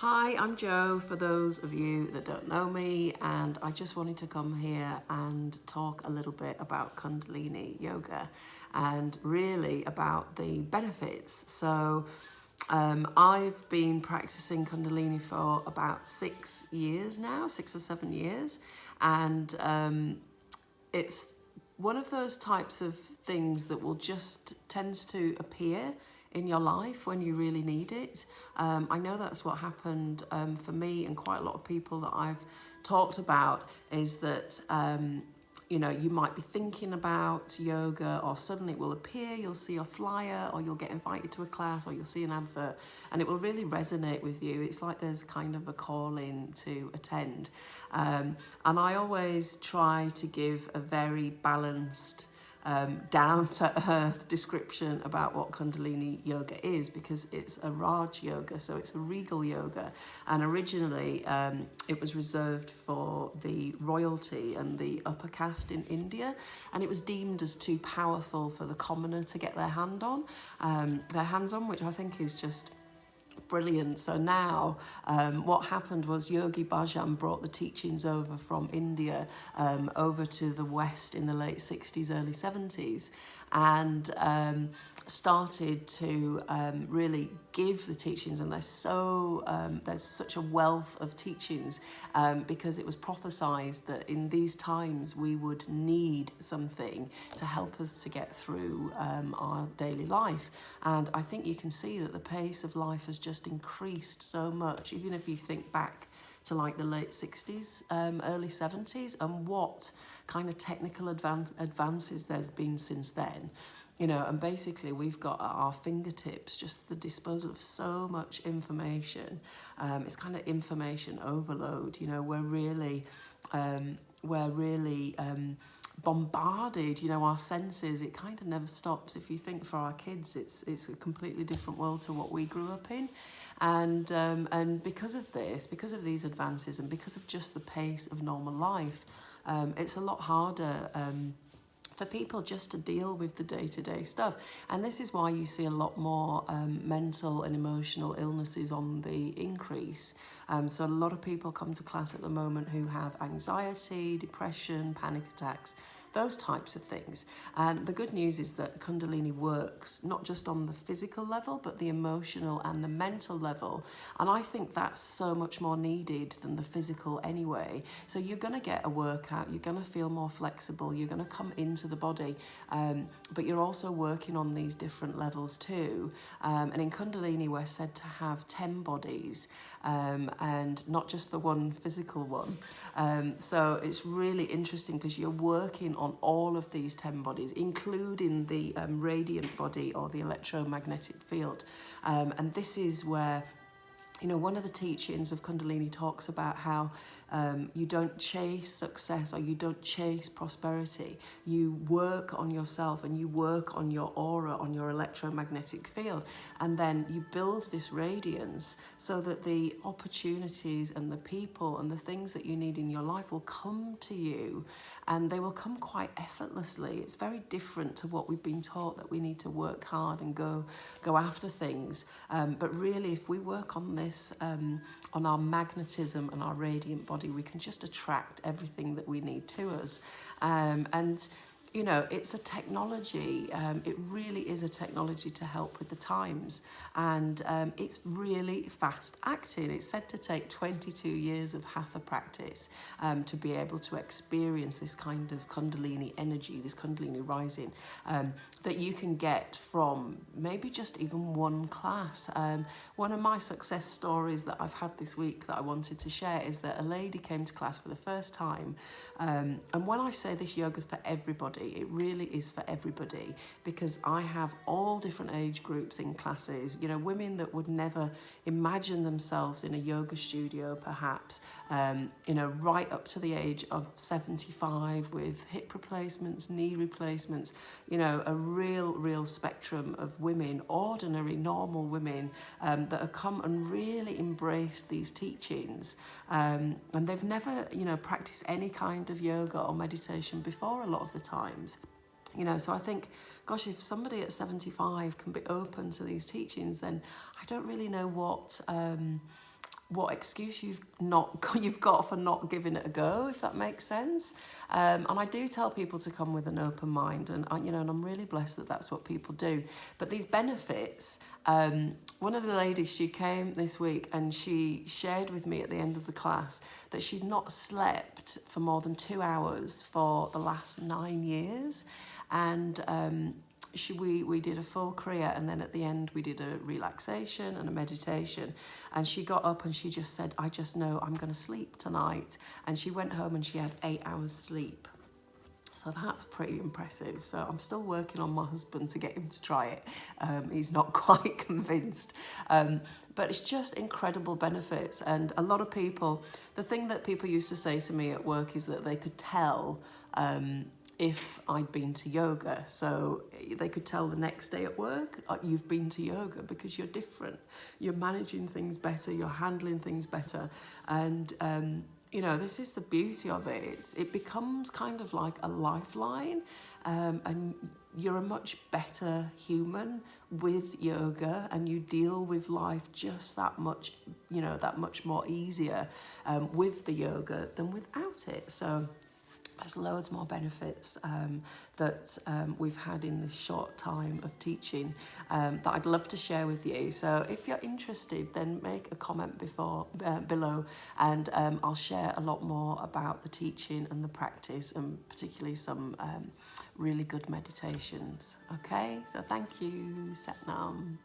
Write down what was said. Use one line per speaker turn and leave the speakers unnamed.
Hi, I'm Jo, for those of you that don't know me, and I just wanted to come here and talk a little bit about Kundalini yoga and really about the benefits. I've been practicing Kundalini for about 6 years now, 6 or 7 years, and it's one of those types of things that will just tends to appear in your life when you really need it. I know that's what happened for me and quite a lot of people that I've talked about, is that you might be thinking about yoga or suddenly it will appear, you'll see a flyer or you'll get invited to a class or you'll see an advert and it will really resonate with you. It's like there's kind of a calling to attend. And I always try to give a very balanced, down to earth description about what Kundalini yoga is, because it's a Raj yoga, so it's a regal yoga, and originally it was reserved for the royalty and the upper caste in India, and it was deemed as too powerful for the commoner to get their hands on, which I think is just brilliant. So now what happened was Yogi Bhajan brought the teachings over from India over to the West in the late 60s, early 70s, and started to really give the teachings, and there's such a wealth of teachings because it was prophesied that in these times we would need something to help us to get through our daily life. And I think you can see that the pace of life has just increased so much, even if you think back to like the late 60s, early 70s, and what kind of technical advances there's been since then. And basically we've got at our fingertips just the disposal of so much information. It's kind of information overload. We're really bombarded. Our senses, it kind of never stops. If you think for our kids, it's a completely different world to what we grew up in. And because of these advances, and because of just the pace of normal life, it's a lot harder for people just to deal with the day-to-day stuff. And this is why you see a lot more mental and emotional illnesses on the increase. So a lot of people come to class at the moment who have anxiety, depression, panic attacks, those types of things. And the good news is that Kundalini works not just on the physical level, but the emotional and the mental level. And I think that's so much more needed than the physical anyway. So you're going to get a workout, you're going to feel more flexible, you're going to come into the body, but you're also working on these different levels too. And in Kundalini, we're said to have 10 bodies, and not just the one physical one. So it's really interesting because you're working on all of these 10 bodies, including the radiant body or the electromagnetic field. And this is where, one of the teachings of Kundalini talks about how you don't chase success or you don't chase prosperity. You work on yourself and you work on your aura, on your electromagnetic field. And then you build this radiance so that the opportunities and the people and the things that you need in your life will come to you, and they will come quite effortlessly. It's very different to what we've been taught, that we need to work hard and go after things. But really, if we work on this, on our magnetism and our radiant body, we can just attract everything that we need to us. And it's a technology. It really is a technology to help with the times. And it's really fast acting. It's said to take 22 years of hatha practice to be able to experience this kind of Kundalini energy, this Kundalini rising, that you can get from maybe just even one class. One of my success stories that I've had this week that I wanted to share is that a lady came to class for the first time. And when I say this yoga's for everybody, it really is for everybody, because I have all different age groups in classes. Women that would never imagine themselves in a yoga studio, perhaps, right up to the age of 75 with hip replacements, knee replacements, a real spectrum of women, ordinary, normal women that have come and really embraced these teachings. And they've never, practiced any kind of yoga or meditation before a lot of the times. So I think, gosh, if somebody at 75 can be open to these teachings, then I don't really know what what excuse you've got for not giving it a go, if that makes sense. And I do tell people to come with an open mind, and and I'm really blessed that that's what people do. But these benefits, one of the ladies, she came this week and she shared with me at the end of the class that she'd not slept for more than 2 hours for the last 9 years, and we did a full kriya, and then at the end we did a relaxation and a meditation, and she got up and she just said, I just know I'm going to sleep tonight. And she went home and she had 8 hours sleep. So that's pretty impressive. So I'm still working on my husband to get him to try it. He's not quite convinced. But it's just incredible benefits. And a lot of people, the thing that people used to say to me at work is that they could tell if I'd been to yoga. So they could tell the next day at work, you've been to yoga, because you're different. You're managing things better, you're handling things better. And, this is the beauty of it. It becomes kind of like a lifeline, and you're a much better human with yoga, and you deal with life just that much, that much more easier with the yoga than without it. So there's loads more benefits that we've had in this short time of teaching that I'd love to share with you. So if you're interested, then make a comment below, and I'll share a lot more about the teaching and the practice, and particularly some really good meditations. Okay, so thank you, Satnam.